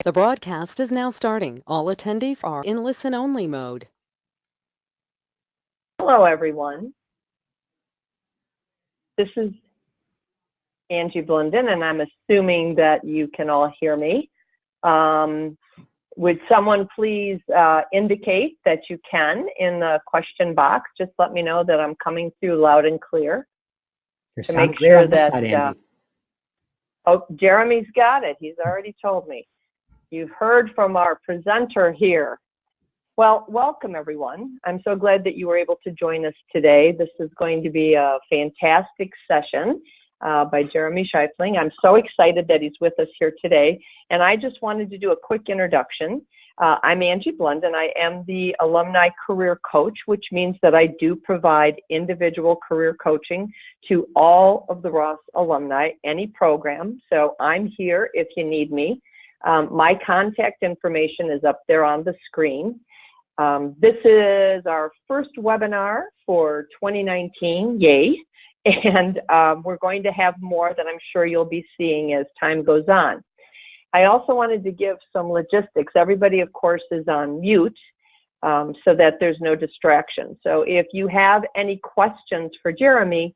The broadcast is now starting. All attendees are in listen-only mode. Hello, everyone. This is Angie Blunden, and I'm assuming that you can all hear me. Would someone please indicate that you can in the question box? Just let me know that I'm coming through loud and clear. Your To sound make clear sure on this that, side, Angie. Oh, Jeremy's got it. He's already told me. You've heard from our presenter here. Well, welcome everyone. I'm so glad that you were able to join us today. This is going to be a fantastic session by Jeremy Scheifling. I'm so excited that he's with us here today. And I just wanted to do a quick introduction. I'm Angie Blunden. I am the Alumni Career Coach, which means that I do provide individual career coaching to all of the Ross alumni, any program. So I'm here if you need me. My contact information is up there on the screen. This is our first webinar for 2019, yay, and we're going to have more that I'm sure you'll be seeing as time goes on. I also wanted to give some logistics. Everybody, of course, is on mute so that there's no distraction. So if you have any questions for Jeremy,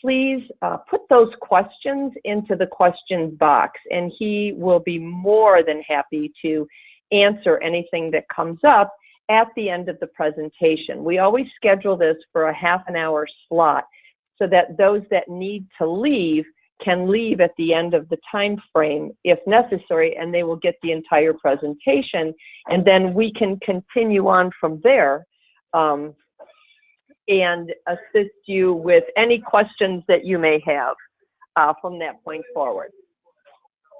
please put those questions into the questions box, and he will be more than happy to answer anything that comes up at the end of the presentation. We always schedule this for a half an hour slot so that those that need to leave can leave at the end of the time frame if necessary, and they will get the entire presentation, and then we can continue on from there and assist you with any questions that you may have from that point forward.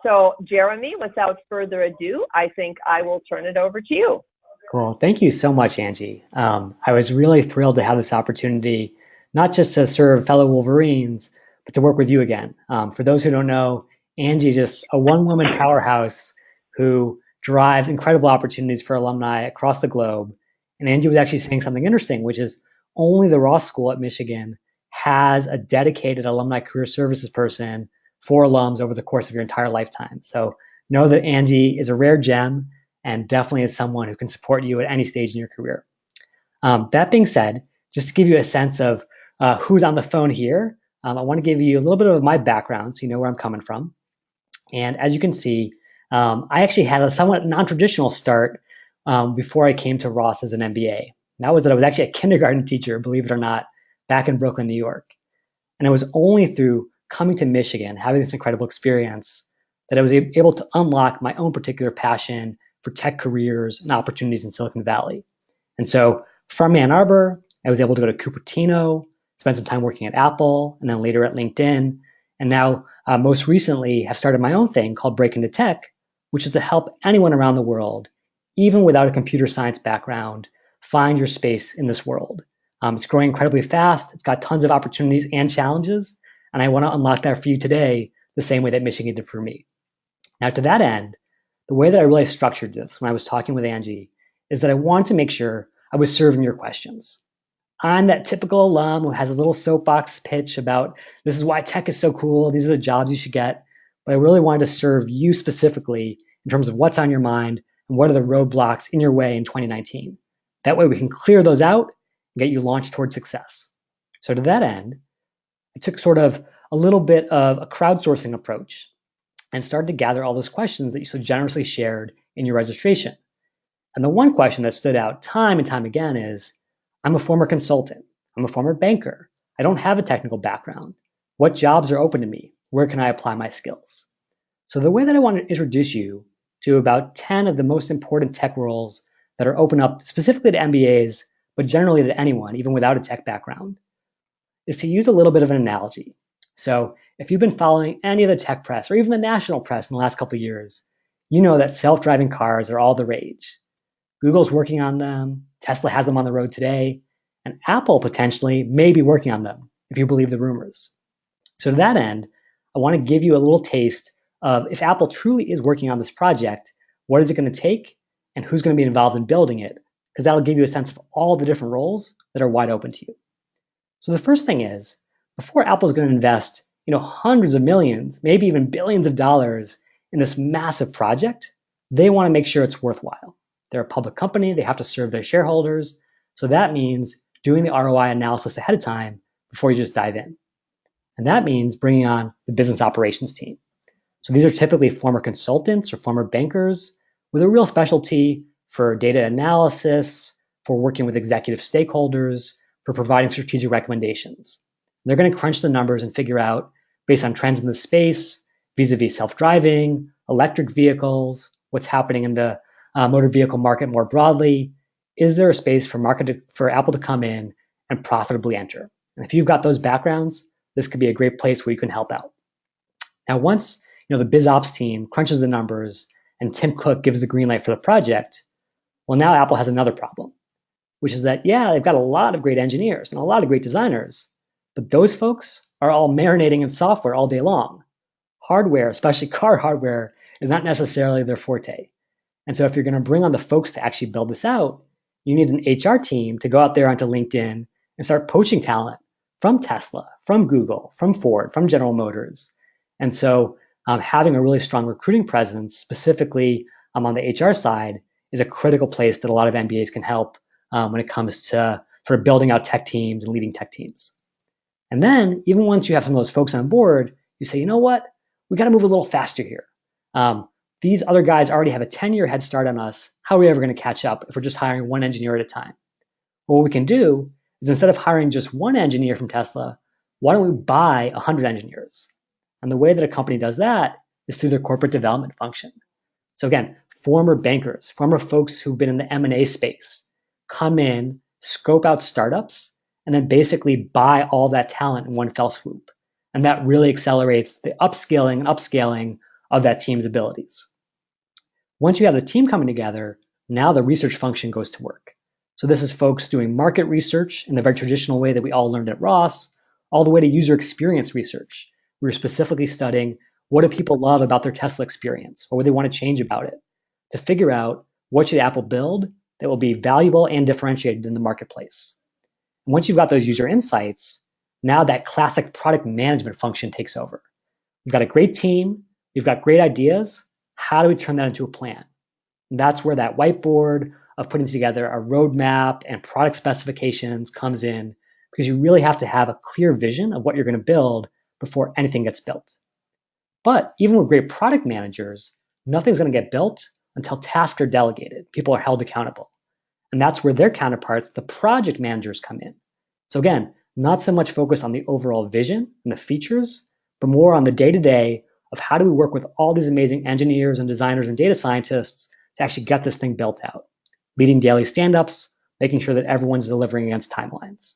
So Jeremy, without further ado, I think I will turn it over to you. Cool. Thank you so much, Angie. I was really thrilled to have this opportunity, not just to serve fellow Wolverines, but to work with you again. For those who don't know, Angie is just a one-woman powerhouse who drives incredible opportunities for alumni across the globe. And Angie was actually saying something interesting, which is only the Ross School at Michigan has a dedicated alumni career services person for alums over the course of your entire lifetime. So know that Angie is a rare gem and definitely is someone who can support you at any stage in your career. That being said, just to give you a sense of who's on the phone here, I want to give you a little bit of my background so you know where I'm coming from. And as you can see, I actually had a somewhat non-traditional start before I came to Ross as an MBA. And that was that I was actually a kindergarten teacher, believe it or not, back in Brooklyn, New York. And it was only through coming to Michigan, having this incredible experience, that I was able to unlock my own particular passion for tech careers and opportunities in Silicon Valley. And so from Ann Arbor, I was able to go to Cupertino, spend some time working at Apple, and then later at LinkedIn. And now, most recently, have started my own thing called Break Into Tech, which is to help anyone around the world, even without a computer science background, find your space in this world. It's growing incredibly fast. It's got tons of opportunities and challenges. And I want to unlock that for you today, the same way that Michigan did for me. Now, to that end, the way that I really structured this when I was talking with Angie is that I wanted to make sure I was serving your questions. I'm that typical alum who has a little soapbox pitch about this is why tech is so cool, these are the jobs you should get, but I really wanted to serve you specifically in terms of what's on your mind and what are the roadblocks in your way in 2019. That way we can clear those out and get you launched towards success. So to that end, I took sort of a little bit of a crowdsourcing approach and started to gather all those questions that you so generously shared in your registration. And the one question that stood out time and time again is, I'm a former consultant. I'm a former banker. I don't have a technical background. What jobs are open to me? Where can I apply my skills? So the way that I want to introduce you to about 10 of the most important tech roles that are open up specifically to MBAs, but generally to anyone, even without a tech background, is to use a little bit of an analogy. So if you've been following any of the tech press or even the national press in the last couple of years, you know that self-driving cars are all the rage. Google's working on them, Tesla has them on the road today, and Apple potentially may be working on them, if you believe the rumors. So to that end, I want to give you a little taste of if Apple truly is working on this project, what is it going to take, and who's going to be involved in building it, because that'll give you a sense of all the different roles that are wide open to you. So the first thing is, before Apple's going to invest, hundreds of millions, maybe even billions of dollars in this massive project, they want to make sure it's worthwhile. They're a public company, they have to serve their shareholders. So that means doing the ROI analysis ahead of time before you just dive in. And that means bringing on the business operations team. So these are typically former consultants or former bankers with a real specialty for data analysis, for working with executive stakeholders, for providing strategic recommendations. They're going to crunch the numbers and figure out, based on trends in the space, vis-a-vis self-driving, electric vehicles, what's happening in the motor vehicle market more broadly. Is there a space for Apple to come in and profitably enter? And if you've got those backgrounds, this could be a great place where you can help out. Now, once the biz ops team crunches the numbers and Tim Cook gives the green light for the project, well, now Apple has another problem, which is that, yeah, they've got a lot of great engineers and a lot of great designers, but those folks are all marinating in software all day long. Hardware, especially car hardware, is not necessarily their forte. And so if you're going to bring on the folks to actually build this out, you need an HR team to go out there onto LinkedIn and start poaching talent from Tesla, from Google, from Ford, from General Motors. And so having a really strong recruiting presence, specifically on the HR side, is a critical place that a lot of MBAs can help when it comes to sort of building out tech teams and leading tech teams. And then, even once you have some of those folks on board, you say, you know what? We got to move a little faster here. These other guys already have a 10-year head start on us. How are we ever going to catch up if we're just hiring one engineer at a time? Well, what we can do is, instead of hiring just one engineer from Tesla, why don't we buy 100 engineers? And the way that a company does that is through their corporate development function. So again, former bankers, former folks who've been in the M&A space, come in, scope out startups, and then basically buy all that talent in one fell swoop. And that really accelerates the upskilling and upscaling of that team's abilities. Once you have the team coming together, now the research function goes to work. So this is folks doing market research in the very traditional way that we all learned at Ross, all the way to user experience research. We're specifically studying, what do people love about their Tesla experience? What would they want to change about it? To figure out, what should Apple build that will be valuable and differentiated in the marketplace? And once you've got those user insights, now that classic product management function takes over. We've got a great team. We've got great ideas. How do we turn that into a plan? And that's where that whiteboard of putting together a roadmap and product specifications comes in, because you really have to have a clear vision of what you're going to build before anything gets built. But even with great product managers, nothing's going to get built until tasks are delegated. People are held accountable. And that's where their counterparts, the project managers, come in. So again, not so much focus on the overall vision and the features, but more on the day-to-day of how do we work with all these amazing engineers and designers and data scientists to actually get this thing built out. Leading daily stand-ups, making sure that everyone's delivering against timelines.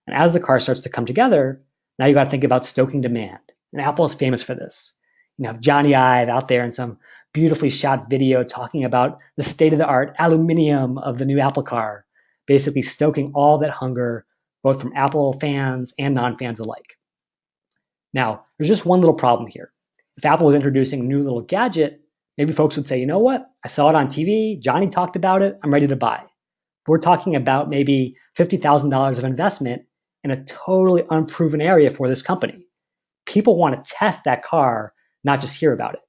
And as the car starts to come together, now you got to think about stoking demand. And Apple is famous for this. You have Johnny Ive out there in some beautifully shot video talking about the state-of-the-art aluminum of the new Apple car, basically stoking all that hunger, both from Apple fans and non-fans alike. Now, there's just one little problem here. If Apple was introducing a new little gadget, maybe folks would say, you know what? I saw it on TV. Johnny talked about it. I'm ready to buy. We're talking about maybe $50,000 of investment in a totally unproven area for this company. People want to test that car, not just hear about it.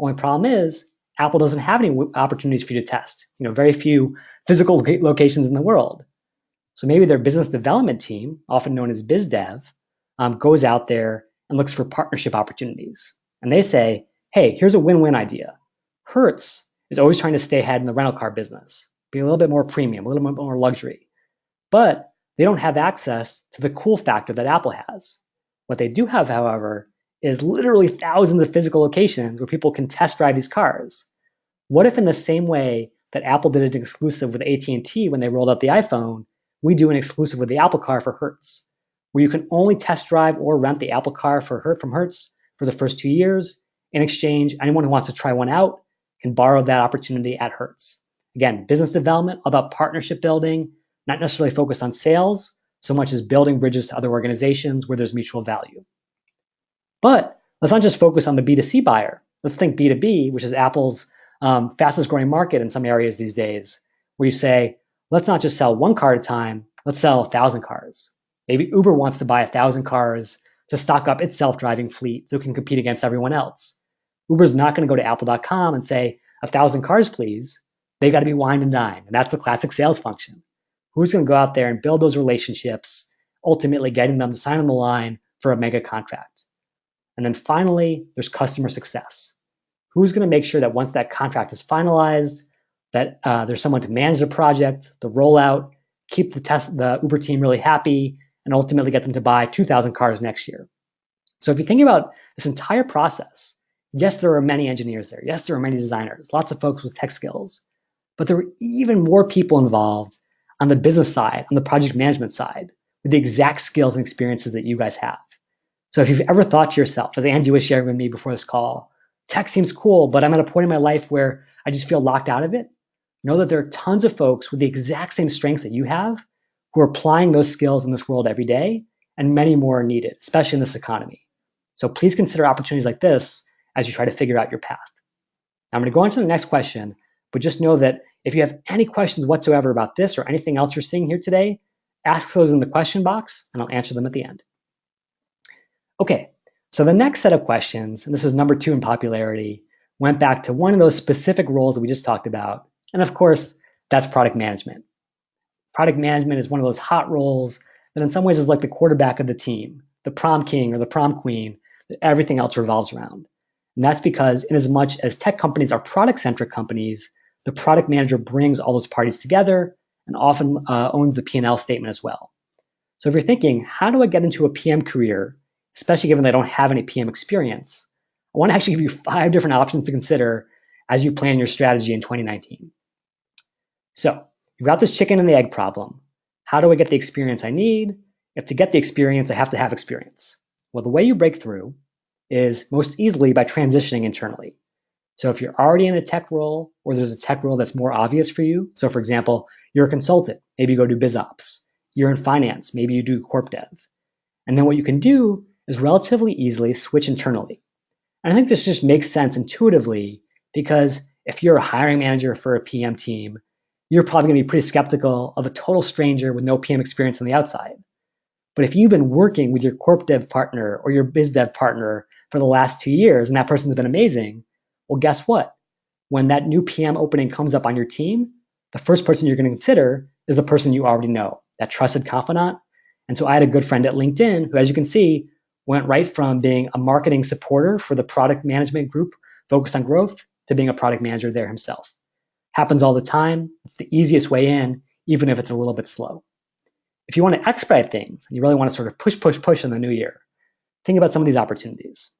Only problem is, Apple doesn't have any opportunities for you to test. Very few physical locations in the world. So maybe their business development team, often known as biz dev, goes out there and looks for partnership opportunities. And they say, hey, here's a win-win idea. Hertz is always trying to stay ahead in the rental car business, be a little bit more premium, a little bit more luxury. But they don't have access to the cool factor that Apple has. What they do have, however, is literally thousands of physical locations where people can test drive these cars. What if, in the same way that Apple did an exclusive with AT&T when they rolled out the iPhone, we do an exclusive with the Apple car for Hertz, where you can only test drive or rent the Apple car from Hertz for the first 2 years. In exchange, anyone who wants to try one out can borrow that opportunity at Hertz. Again, business development, about partnership building, not necessarily focused on sales, so much as building bridges to other organizations where there's mutual value. But let's not just focus on the B2C buyer. Let's think B2B, which is Apple's fastest growing market in some areas these days, where you say, let's not just sell one car at a time, let's sell 1,000 cars. Maybe Uber wants to buy 1,000 cars to stock up its self-driving fleet so it can compete against everyone else. Uber's not going to go to Apple.com and say, 1,000 cars, please, they got to be wined and dined. And that's the classic sales function. Who's going to go out there and build those relationships, ultimately getting them to sign on the line for a mega contract? And then finally, there's customer success. Who's going to make sure that once that contract is finalized, that there's someone to manage the project, the rollout, keep the Uber team really happy, and ultimately get them to buy 2,000 cars next year. So if you think about this entire process, yes, there are many engineers there. Yes, there are many designers, lots of folks with tech skills, but there were even more people involved on the business side, on the project management side, with the exact skills and experiences that you guys have. So if you've ever thought to yourself, as Angie was sharing with me before this call, tech seems cool, but I'm at a point in my life where I just feel locked out of it, know that there are tons of folks with the exact same strengths that you have who are applying those skills in this world every day, and many more are needed, especially in this economy. So please consider opportunities like this as you try to figure out your path. Now, I'm going to go on to the next question, but just know that if you have any questions whatsoever about this or anything else you're seeing here today, ask those in the question box and I'll answer them at the end. Okay, so the next set of questions, and this is number 2 in popularity, went back to one of those specific roles that we just talked about. And of course, that's product management. Product management is one of those hot roles that in some ways is like the quarterback of the team, the prom king or the prom queen that everything else revolves around. And that's because in as much as tech companies are product-centric companies, the product manager brings all those parties together and often owns the P&L statement as well. So if you're thinking, how do I get into a PM career, especially given that I don't have any PM experience, I want to actually give you 5 different options to consider as you plan your strategy in 2019. So you've got this chicken and the egg problem. How do I get the experience I need? If to get the experience, I have to have experience. Well, the way you break through is most easily by transitioning internally. So if you're already in a tech role or there's a tech role that's more obvious for you, so for example, you're a consultant, maybe you go do biz ops. You're in finance, maybe you do corp dev. And then what you can do is relatively easily switch internally. And I think this just makes sense intuitively because if you're a hiring manager for a PM team, you're probably going to be pretty skeptical of a total stranger with no PM experience on the outside. But if you've been working with your corp dev partner or your biz dev partner for the last 2 years and that person's been amazing, well, guess what? When that new PM opening comes up on your team, the first person you're going to consider is the person you already know, that trusted confidant. And so I had a good friend at LinkedIn who, as you can see, went right from being a marketing supporter for the product management group focused on growth to being a product manager there himself. Happens all the time. It's the easiest way in, even if it's a little bit slow. If you want to expedite things and you really want to sort of push in the new year, think about some of these opportunities.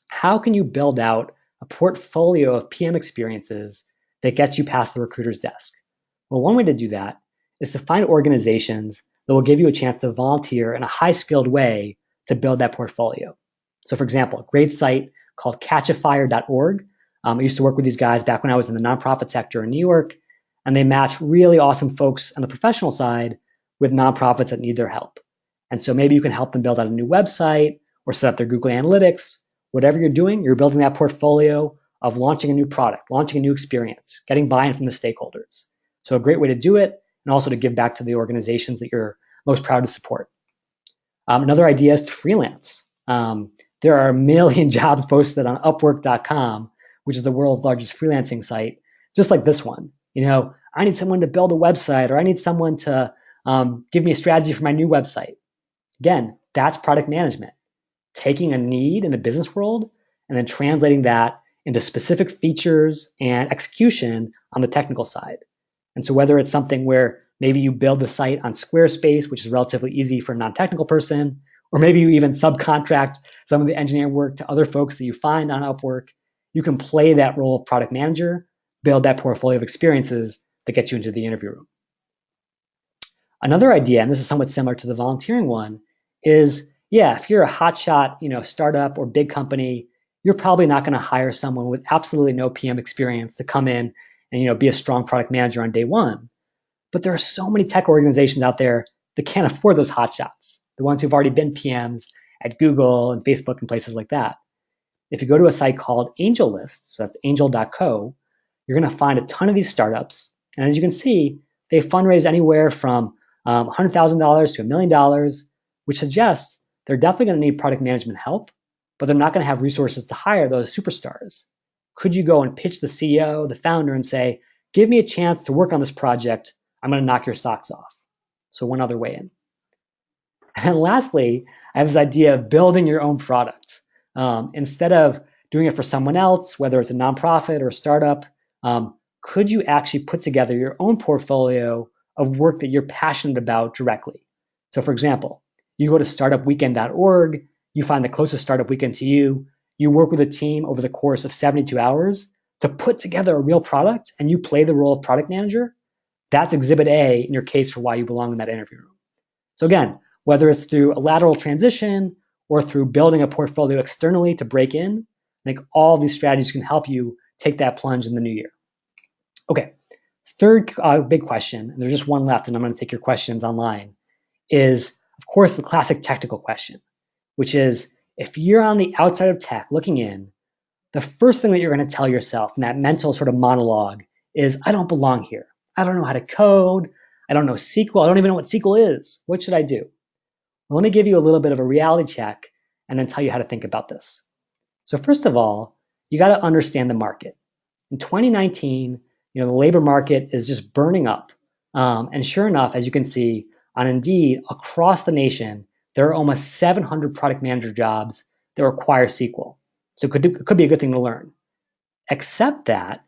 How can you build out a portfolio of PM experiences that gets you past the recruiter's desk? Well, one way to do that is to find organizations that will give you a chance to volunteer in a high-skilled way to build that portfolio. So for example, a great site called catchafire.org. I used to work with these guys back when I was in the nonprofit sector in New York, and they match really awesome folks on the professional side with nonprofits that need their help. And so maybe you can help them build out a new website or set up their Google Analytics. Whatever you're doing, you're building that portfolio of launching a new product, launching a new experience, getting buy-in from the stakeholders. So a great way to do it, and also to give back to the organizations that you're most proud to support. Another idea is to freelance. There are a million jobs posted on Upwork.com, which is the world's largest freelancing site, just like this one. You know, I need someone to build a website, or I need someone to give me a strategy for my new website. Again, that's product management. Taking a need in the business world and then translating that into specific features and execution on the technical side. And so whether it's something where maybe you build the site on Squarespace, which is relatively easy for a non-technical person, or maybe you even subcontract some of the engineering work to other folks that you find on Upwork, you can play that role of product manager, build that portfolio of experiences that get you into the interview room. Another idea, and this is somewhat similar to the volunteering one, is if you're a hotshot, startup or big company, you're probably not going to hire someone with absolutely no PM experience to come in and be a strong product manager on day one. But there are so many tech organizations out there that can't afford those hotshots, the ones who've already been PMs at Google and Facebook and places like that. If you go to a site called AngelList, so that's angel.co, you're going to find a ton of these startups. And as you can see, they fundraise anywhere from $100,000 to $1 million, which suggests they're definitely going to need product management help, but they're not going to have resources to hire those superstars. could you go and pitch the CEO, the founder, and say, give me a chance to work on this project. I'm going to knock your socks off. So one other way in. And then lastly, I have this idea of building your own product. Instead of doing it for someone else, whether it's a nonprofit or a startup, could you actually put together your own portfolio of work that you're passionate about directly? So for example, you go to startupweekend.org, you find the closest startup weekend to you, you work with a team over the course of 72 hours to put together a real product, and you play the role of product manager. That's exhibit A in your case for why you belong in that interview room. So again, whether it's through a lateral transition or through building a portfolio externally to break in, I think all these strategies can help you take that plunge in the new year. Okay, third big question, and there's just one left, and I'm going to take your questions online, is, of course, the classic technical question, which is, if you're on the outside of tech looking in, the first thing that you're going to tell yourself in that mental sort of monologue is, I don't belong here. I don't know how to code. I don't know SQL. I don't even know what SQL is. What should I do? Well, let me give you a little bit of a reality check and then tell you how to think about this. So first of all, you got to understand the market. In 2019, the labor market is just burning up. And sure enough, as you can see on Indeed, across the nation, there are almost 700 product manager jobs that require SQL. So it could be a good thing to learn. Except that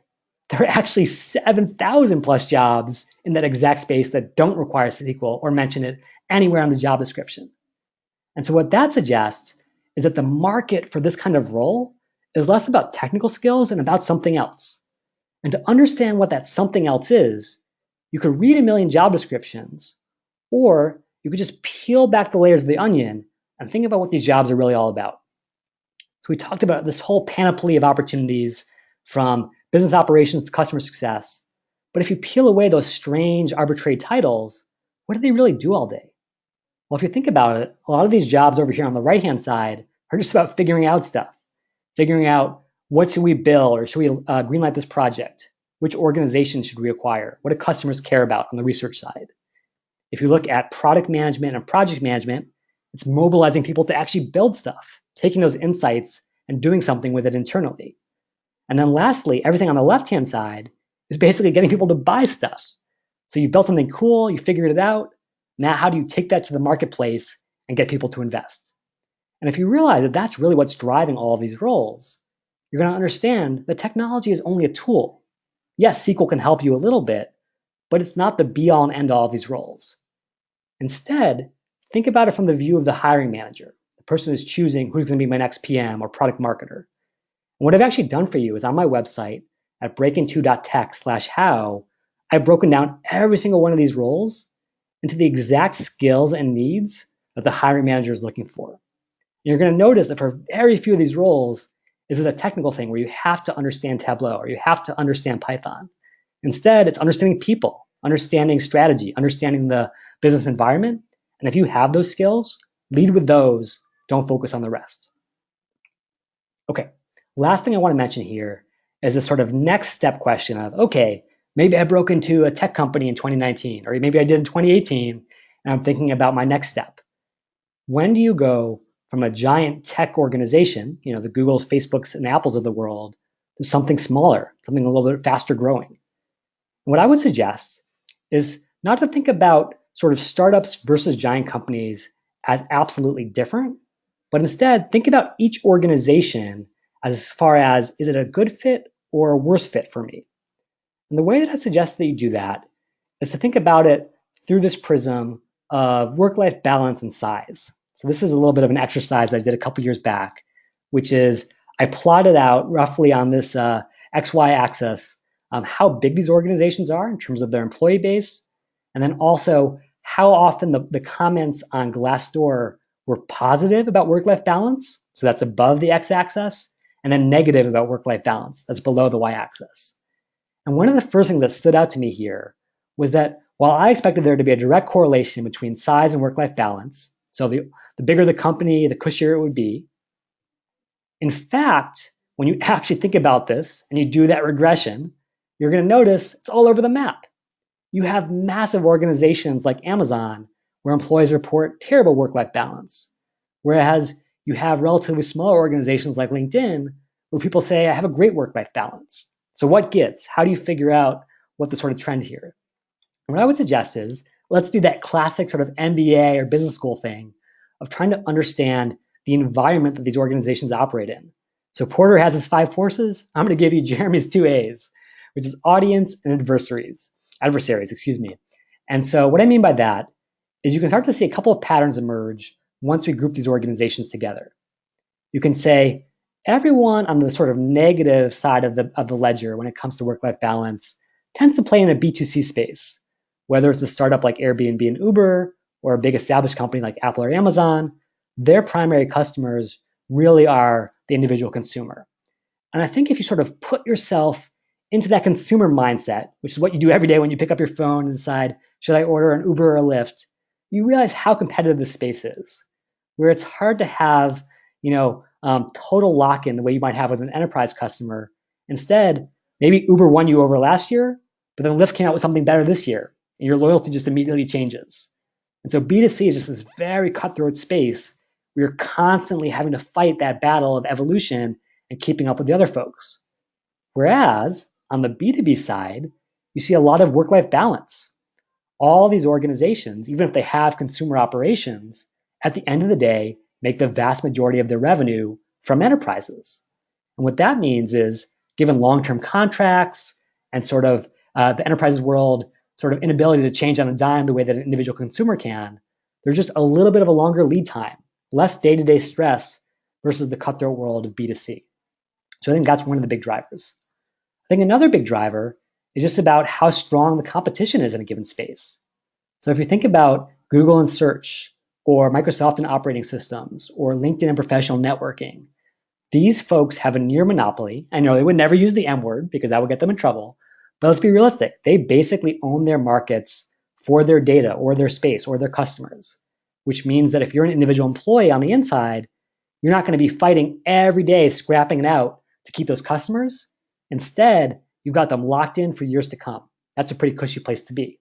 there are actually 7,000 plus jobs in that exact space that don't require SQL or mention it anywhere on the job description. And so what that suggests is that the market for this kind of role is less about technical skills and about something else. And to understand what that something else is, you could read a million job descriptions, or you could just peel back the layers of the onion and think about what these jobs are really all about. So we talked about this whole panoply of opportunities from business operations to customer success. But if you peel away those strange, arbitrary titles, what do they really do all day? Well, if you think about it, a lot of these jobs over here on the right-hand side are just about figuring out stuff, figuring out what should we build, or should we greenlight this project? Which organization should we acquire? What do customers care about on the research side? If you look at product management and project management, it's mobilizing people to actually build stuff, taking those insights and doing something with it internally. And then lastly, everything on the left-hand side is basically getting people to buy stuff. So you built something cool, you figured it out. Now, how do you take that to the marketplace and get people to invest? And if you realize that that's really what's driving all of these roles, you're going to understand that technology is only a tool. Yes, SQL can help you a little bit, but it's not the be-all and end-all of these roles. Instead, think about it from the view of the hiring manager, the person who's choosing who's going to be my next PM or product marketer. And what I've actually done for you is on my website at breakinto.tech/how, I've broken down every single one of these roles into the exact skills and needs that the hiring manager is looking for. And you're going to notice that for very few of these roles, this is a technical thing where you have to understand Tableau or you have to understand Python. Instead, it's understanding people, understanding strategy, understanding the business environment. And if you have those skills, lead with those. Don't focus on the rest. Okay, last thing I want to mention here is this sort of next step question of, okay, maybe I broke into a tech company in 2019, or maybe I did in 2018, and I'm thinking about my next step. When do you go from a giant tech organization, the Googles, Facebooks, and Apples of the world, to something smaller, something a little bit faster growing? And what I would suggest is not to think about sort of startups versus giant companies as absolutely different, but instead think about each organization as far as, is it a good fit or a worse fit for me? And the way that I suggest that you do that is to think about it through this prism of work-life balance and size. So this is a little bit of an exercise that I did a couple years back, which is I plotted out roughly on this XY axis how big these organizations are in terms of their employee base, and then also how often the comments on Glassdoor were positive about work-life balance, so that's above the x-axis, and then negative about work-life balance, that's below the y-axis. And one of the first things that stood out to me here was that while I expected there to be a direct correlation between size and work-life balance, so the bigger the company, the cushier it would be, in fact, when you actually think about this and you do that regression, you're going to notice it's all over the map. You have massive organizations like Amazon where employees report terrible work-life balance, whereas you have relatively smaller organizations like LinkedIn where people say, I have a great work-life balance. So what gives? How do you figure out what the sort of trend here? And what I would suggest is, let's do that classic sort of MBA or business school thing of trying to understand the environment that these organizations operate in. So Porter has his 5 forces. I'm going to give you Jeremy's 2 A's, which is audience and adversaries, excuse me. And so what I mean by that is you can start to see a couple of patterns emerge once we group these organizations together. You can say everyone on the sort of negative side of the ledger when it comes to work-life balance tends to play in a B2C space, whether it's a startup like Airbnb and Uber or a big established company like Apple or Amazon. Their primary customers really are the individual consumer. And I think if you sort of put yourself into that consumer mindset, which is what you do every day when you pick up your phone and decide, should I order an Uber or a Lyft, you realize how competitive this space is, where it's hard to have, total lock-in the way you might have with an enterprise customer. Instead, maybe Uber won you over last year, but then Lyft came out with something better this year, and your loyalty just immediately changes. And so B2C is just this very cutthroat space where you're constantly having to fight that battle of evolution and keeping up with the other folks. Whereas on the B2B side, you see a lot of work-life balance. All these organizations, even if they have consumer operations, at the end of the day, make the vast majority of their revenue from enterprises. And what that means is, given long-term contracts and sort of the enterprises world sort of inability to change on a dime the way that an individual consumer can, there's just a little bit of a longer lead time, less day-to-day stress versus the cutthroat world of B2C. So I think that's one of the big drivers. I think another big driver is just about how strong the competition is in a given space. So if you think about Google and search, or Microsoft and operating systems, or LinkedIn and professional networking, these folks have a near monopoly. I know they would never use the M word because that would get them in trouble, but let's be realistic. They basically own their markets for their data or their space or their customers, which means that if you're an individual employee on the inside, you're not going to be fighting every day, scrapping it out to keep those customers. Instead, you've got them locked in for years to come. That's a pretty cushy place to be.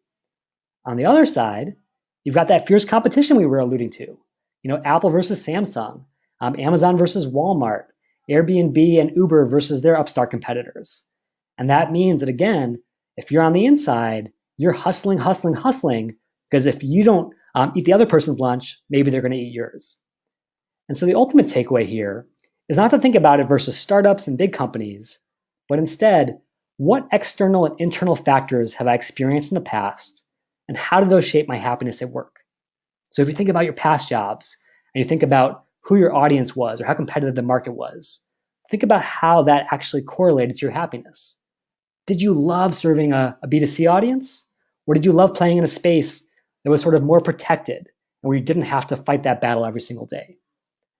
On the other side, you've got that fierce competition we were alluding to. Apple versus Samsung, Amazon versus Walmart, Airbnb and Uber versus their upstart competitors. And that means that, again, if you're on the inside, you're hustling, because if you don't eat the other person's lunch, maybe they're going to eat yours. And so the ultimate takeaway here is not to think about it versus startups and big companies, but instead, what external and internal factors have I experienced in the past, and how do those shape my happiness at work? So if you think about your past jobs, and you think about who your audience was or how competitive the market was, think about how that actually correlated to your happiness. Did you love serving a B2C audience? Or did you love playing in a space that was sort of more protected and where you didn't have to fight that battle every single day?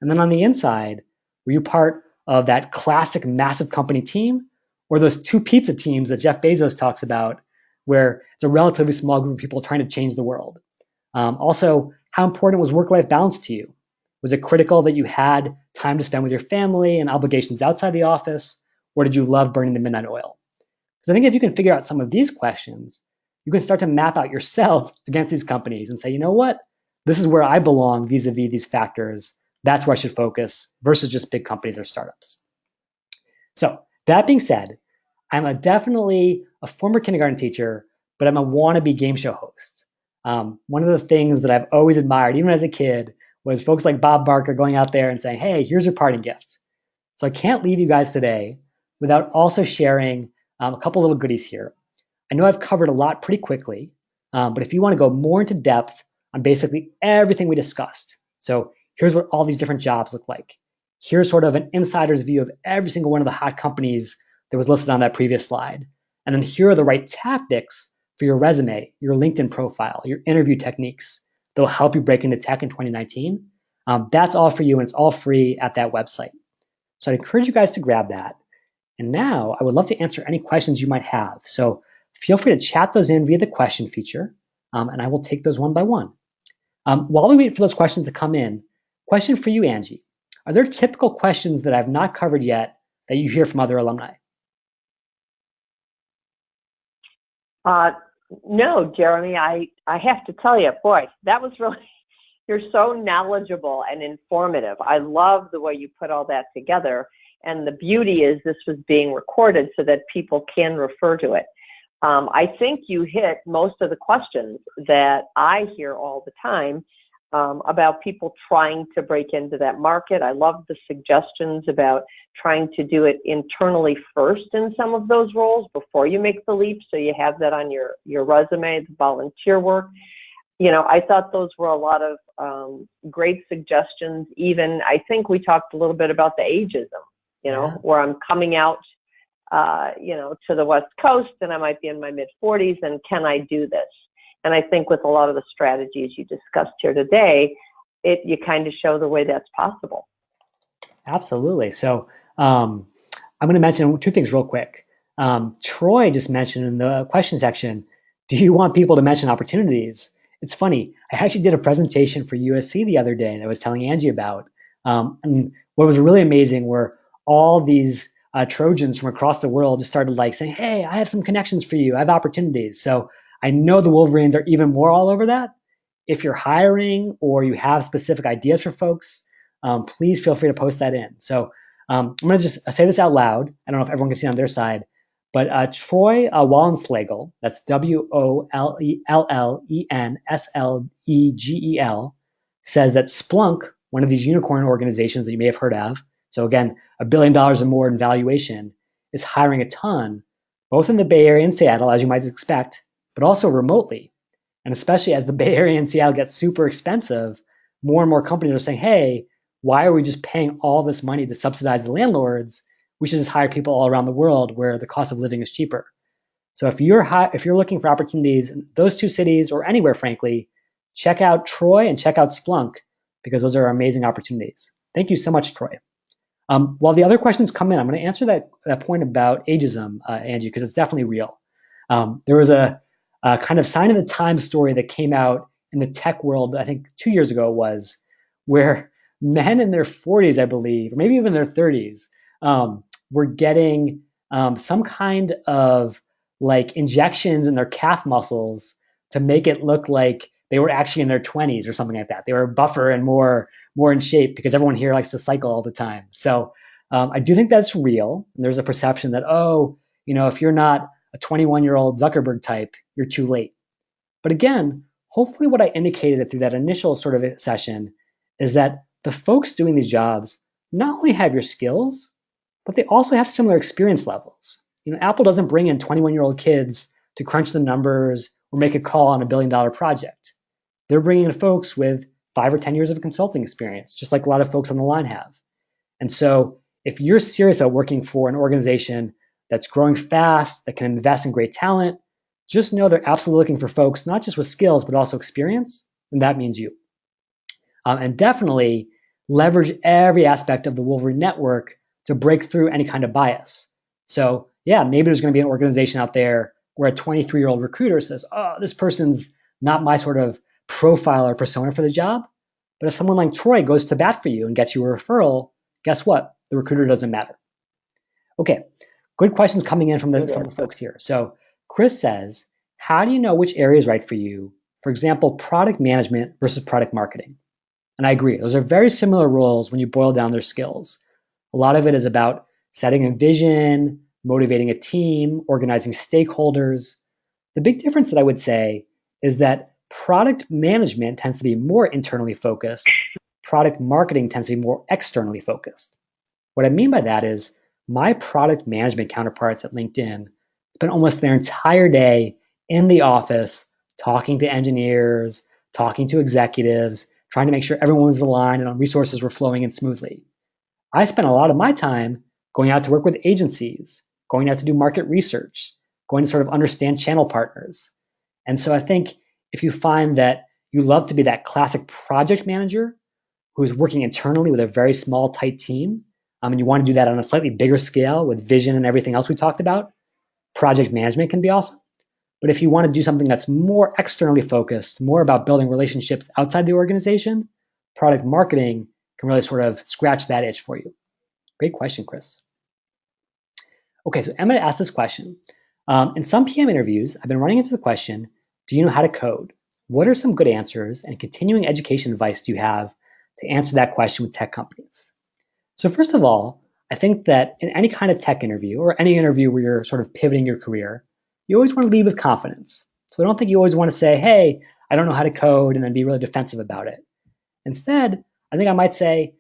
And then on the inside, were you part of that classic massive company team, or those 2 pizza teams that Jeff Bezos talks about, where it's a relatively small group of people trying to change the world? Also, how important was work-life balance to you? Was it critical that you had time to spend with your family and obligations outside the office, or did you love burning the midnight oil? Because I think if you can figure out some of these questions, you can start to map out yourself against these companies and say, you know what? This is where I belong vis-a-vis these factors. That's where I should focus versus just big companies or startups. So that being said, I'm definitely a former kindergarten teacher, but I'm a wannabe game show host. One of the things that I've always admired, even as a kid, was folks like Bob Barker going out there and saying, hey, here's your parting gift. So I can't leave you guys today without also sharing a couple little goodies here. I know I've covered a lot pretty quickly, but if you want to go more into depth on basically everything we discussed, so here's what all these different jobs look like. Here's sort of an insider's view of every single one of the hot companies that was listed on that previous slide. And then here are the right tactics for your resume, your LinkedIn profile, your interview techniques that will help you break into tech in 2019. That's all for you, and it's all free at that website. So I'd encourage you guys to grab that. And now I would love to answer any questions you might have. So feel free to chat those in via the question feature, and I will take those one by one. While we wait for those questions to come in, question for you, Angie. Are there typical questions that I've not covered yet that you hear from other alumni? No, Jeremy, I have to tell you, boy, that was really, you're so knowledgeable and informative. I love the way you put all that together. And the beauty is this was being recorded so that people can refer to it. I think you hit most of the questions that I hear all the time about people trying to break into that market. I love the suggestions about trying to do it internally first in some of those roles before you make the leap, so you have that on your resume, the volunteer work. You know, I thought those were a lot of great suggestions. Even, I think we talked a little bit about the ageism, you know, where I'm coming out, you know, to the West Coast and I might be in my mid-40s, and can I do this? And I think with a lot of the strategies you discussed here today, you kind of show the way that's possible. Absolutely. So I'm going to mention two things real quick. Troy just mentioned in the question section, do you want people to mention opportunities? It's funny. I actually did a presentation for USC the other day that I was telling Angie about. And what was really amazing were all these Trojans from across the world just started like saying, hey, I have some connections for you. I have opportunities. So I know the Wolverines are even more all over that. If you're hiring or you have specific ideas for folks, please feel free to post that in. So I'm going to just say this out loud. I don't know if everyone can see on their side, but Troy Wallenslegel, that's Wallenslegel, says that Splunk, one of these unicorn organizations that you may have heard of, so again, $1 billion or more in valuation, is hiring a ton, both in the Bay Area and Seattle, as you might expect, but also remotely. And especially as the Bay Area and Seattle gets super expensive, more and more companies are saying, hey, why are we just paying all this money to subsidize the landlords? We should just hire people all around the world where the cost of living is cheaper. So if you're looking for opportunities in those two cities or anywhere, frankly, check out Troy and check out Splunk, because those are amazing opportunities. Thank you so much, Troy. While the other questions come in, I'm going to answer that point about ageism, Angie, because it's definitely real. There was a kind of sign of the times story that came out in the tech world, I think 2 years ago it was, where men in their 40s, I believe, or maybe even their 30s, were getting some kind of like injections in their calf muscles to make it look like they were actually in their 20s or something like that. They were buffer and more in shape, because everyone here likes to cycle all the time. So I do think that's real. And there's a perception that, oh, you know, if you're not a 21-year-old Zuckerberg type, you're too late. But again, hopefully what I indicated through that initial sort of session is that the folks doing these jobs not only have your skills, but they also have similar experience levels. You know, Apple doesn't bring in 21-year-old kids to crunch the numbers or make a call on $1 billion project. They're bringing in folks with 5 or 10 years of consulting experience, just like a lot of folks on the line have. And so if you're serious about working for an organization that's growing fast, that can invest in great talent, just know they're absolutely looking for folks, not just with skills, but also experience, and that means you. And definitely leverage every aspect of the Wolverine network to break through any kind of bias. So yeah, maybe there's going to be an organization out there where a 23-year-old recruiter says, oh, this person's not my sort of profile or persona for the job. But if someone like Troy goes to bat for you and gets you a referral, guess what? The recruiter doesn't matter. Okay, good questions coming in from the folks here. So Chris says, how do you know which area is right for you? For example, product management versus product marketing. And I agree, those are very similar roles when you boil down their skills. A lot of it is about setting a vision, motivating a team, organizing stakeholders. The big difference that I would say is that product management tends to be more internally focused. Product marketing tends to be more externally focused. What I mean by that is my product management counterparts at LinkedIn spend almost their entire day in the office talking to engineers, talking to executives, trying to make sure everyone was aligned and resources were flowing in smoothly. I spent a lot of my time going out to work with agencies, going out to do market research, going to sort of understand channel partners. And so I think if you find that you love to be that classic project manager who's working internally with a very small, tight team, and you want to do that on a slightly bigger scale with vision and everything else we talked about, project management can be awesome. But if you want to do something that's more externally focused, more about building relationships outside the organization, product marketing can really sort of scratch that itch for you. Great question, Chris. Okay, so Emma asked this question. In some PM interviews, I've been running into the question, do you know how to code? What are some good answers and continuing education advice do you have to answer that question with tech companies? So first of all, I think that in any kind of tech interview or any interview where you're sort of pivoting your career, you always want to lead with confidence. So I don't think you always want to say, hey, I don't know how to code and then be really defensive about it. Instead, I think I might say,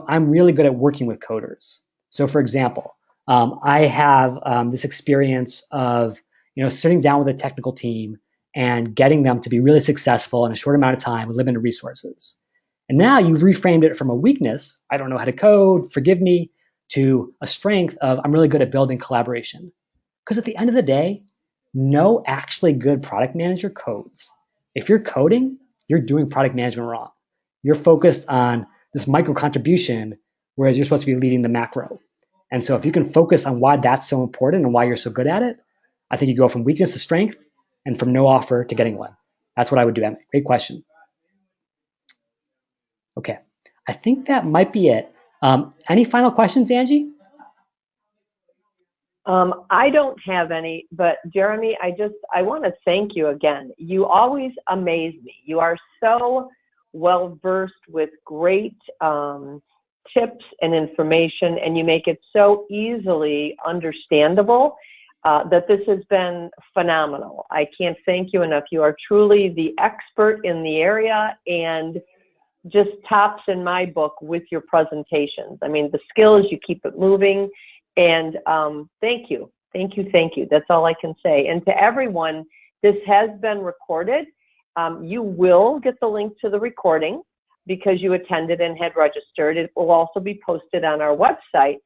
I'm really good at working with coders. So for example, I have this experience of, sitting down with a technical team and getting them to be really successful in a short amount of time with limited resources. And now you've reframed it from a weakness, I don't know how to code, forgive me, to a strength of I'm really good at building collaboration. Because at the end of the day, no actually good product manager codes. If you're coding, you're doing product management wrong. You're focused on this micro contribution, whereas you're supposed to be leading the macro. And so if you can focus on why that's so important and why you're so good at it, I think you go from weakness to strength and from no offer to getting one. That's what I would do, Emma. Great question. Okay, I think that might be it. Any final questions, Angie? I don't have any, but Jeremy, I want to thank you again. You always amaze me. You are so well versed with great tips and information, and you make it so easily understandable that this has been phenomenal. I can't thank you enough. You are truly the expert in the area and just tops in my book with your presentations. I mean, the skills, you keep it moving. And thank you. That's all I can say. And to everyone, this has been recorded. You will get the link to the recording because you attended and had registered. It will also be posted on our website.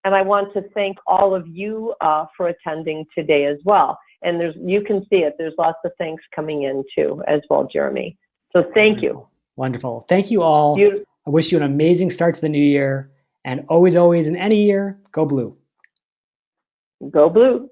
And I want to thank all of you for attending today as well. And you can see it. There's lots of thanks coming in too as well, Jeremy. So thank you. Wonderful. Thank you all. I wish you an amazing start to the new year. And always, always in any year, go blue. Go blue.